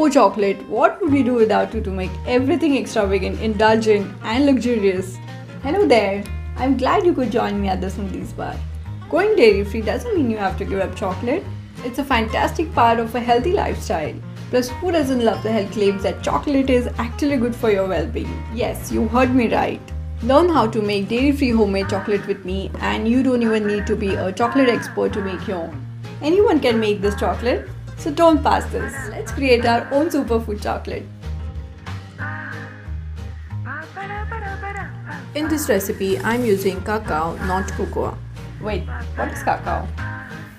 So chocolate, what would we do without you to make everything extravagant, indulgent and luxurious? Hello there, I'm glad you could join me at the Smoothies bar. Going dairy free doesn't mean you have to give up chocolate. It's a fantastic part of a healthy lifestyle. Plus, who doesn't love the health claims that chocolate is actually good for your well-being? Yes, you heard me right. Learn how to make dairy-free homemade chocolate with me, and you don't even need to be a chocolate expert to make your own. Anyone can make this chocolate, so don't pass this. Let's create our own superfood chocolate. In this recipe, I'm using cacao, not cocoa. Wait, what is cacao?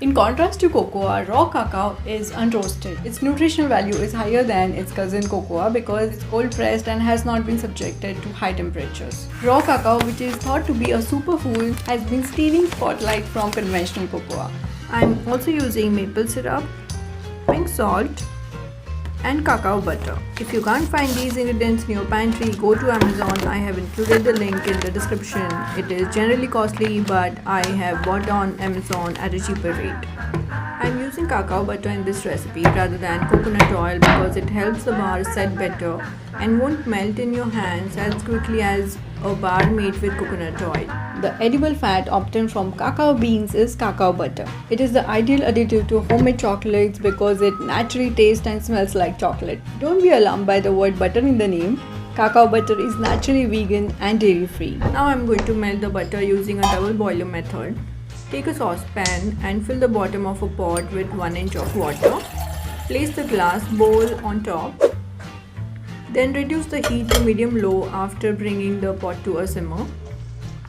In contrast to cocoa, raw cacao is unroasted. Its nutritional value is higher than its cousin cocoa because it's cold pressed and has not been subjected to high temperatures. Raw cacao, which is thought to be a superfood, has been stealing spotlight from conventional cocoa. I'm also using maple syrup, pink salt, and cacao butter. If you can't find these ingredients in your pantry, go to Amazon. I have included the link in the description. It is generally costly, but I have bought on Amazon at a cheaper rate. I'm using cacao butter in this recipe rather than coconut oil because it helps the bar set better and won't melt in your hands as quickly as a bar made with coconut oil. The edible fat obtained from cacao beans is cacao butter. It is the ideal additive to homemade chocolates because it naturally tastes and smells like chocolate. Don't be alarmed by the word butter in the name. Cacao butter is naturally vegan and dairy free. Now I'm going to melt the butter using a double boiler method. Take a saucepan and fill the bottom of a pot with 1 inch of water. Place the glass bowl on top. Then reduce the heat to medium-low after bringing the pot to a simmer.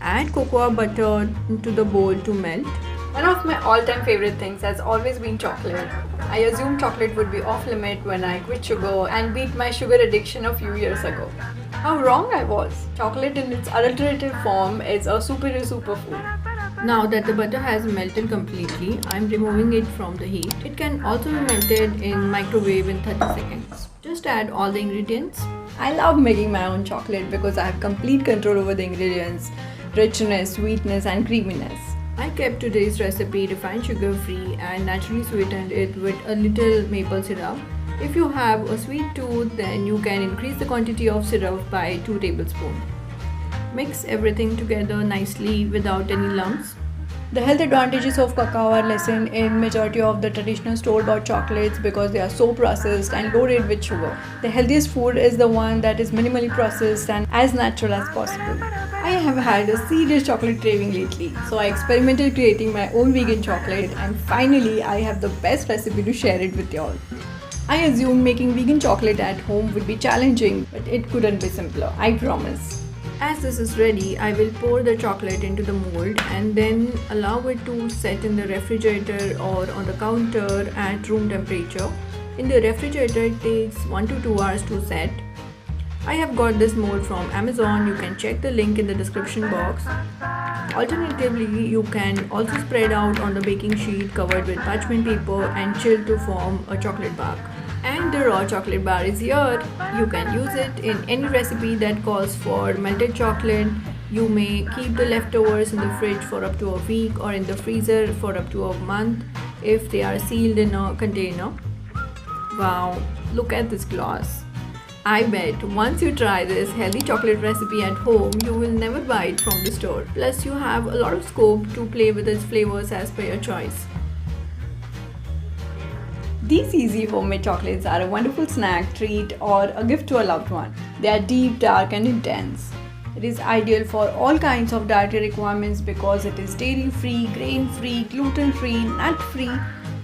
Add cocoa butter into the bowl to melt. One of my all-time favorite things has always been chocolate. I assumed chocolate would be off-limit when I quit sugar and beat my sugar addiction a few years ago. How wrong I was! Chocolate in its adulterated form is a superior superfood. Now that the butter has melted completely, I am removing it from the heat. It can also be melted in microwave in 30 seconds. Just add all the ingredients. I love making my own chocolate because I have complete control over the ingredients, richness, sweetness and creaminess. I kept today's recipe refined sugar free and naturally sweetened it with a little maple syrup. If you have a sweet tooth, then you can increase the quantity of syrup by 2 tablespoons. Mix everything together nicely without any lumps. The health advantages of cacao are lessened in majority of the traditional store-bought chocolates because they are so processed and loaded with sugar. The healthiest food is the one that is minimally processed and as natural as possible. I have had a serious chocolate craving lately, so I experimented creating my own vegan chocolate and finally I have the best recipe to share it with y'all. I assumed making vegan chocolate at home would be challenging, but it couldn't be simpler, I promise. As this is ready, I will pour the chocolate into the mold and then allow it to set in the refrigerator or on the counter at room temperature. In the refrigerator, it takes 1 to 2 hours to set. I have got this mold from Amazon. You can check the link in the description box. Alternatively, you can also spread out on the baking sheet covered with parchment paper and chill to form a chocolate bark. And the raw chocolate bar is here. You can use it in any recipe that calls for melted chocolate. You may keep the leftovers in the fridge for up to a week or in the freezer for up to a month if they are sealed in a container. Wow, look at this gloss. I bet once you try this healthy chocolate recipe at home, you will never buy it from the store. Plus, you have a lot of scope to play with its flavors as per your choice. These easy homemade chocolates are a wonderful snack, treat, or a gift to a loved one. They are deep, dark, and intense. It is ideal for all kinds of dietary requirements because it is dairy-free, grain-free, gluten-free, nut-free,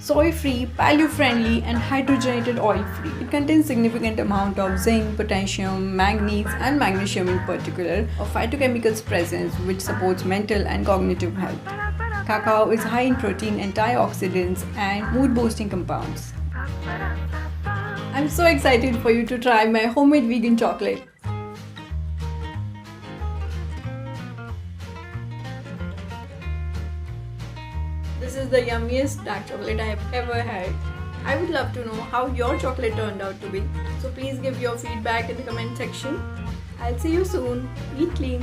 soy-free, paleo-friendly, and hydrogenated oil-free. It contains significant amount of zinc, potassium, manganese, and magnesium in particular, of phytochemicals presence which supports mental and cognitive health. Cacao is high in protein, antioxidants, and mood-boosting compounds. I'm so excited for you to try my homemade vegan chocolate. This is the yummiest dark chocolate I have ever had. I would love to know how your chocolate turned out to be. So please give your feedback in the comment section. I'll see you soon. Eat clean.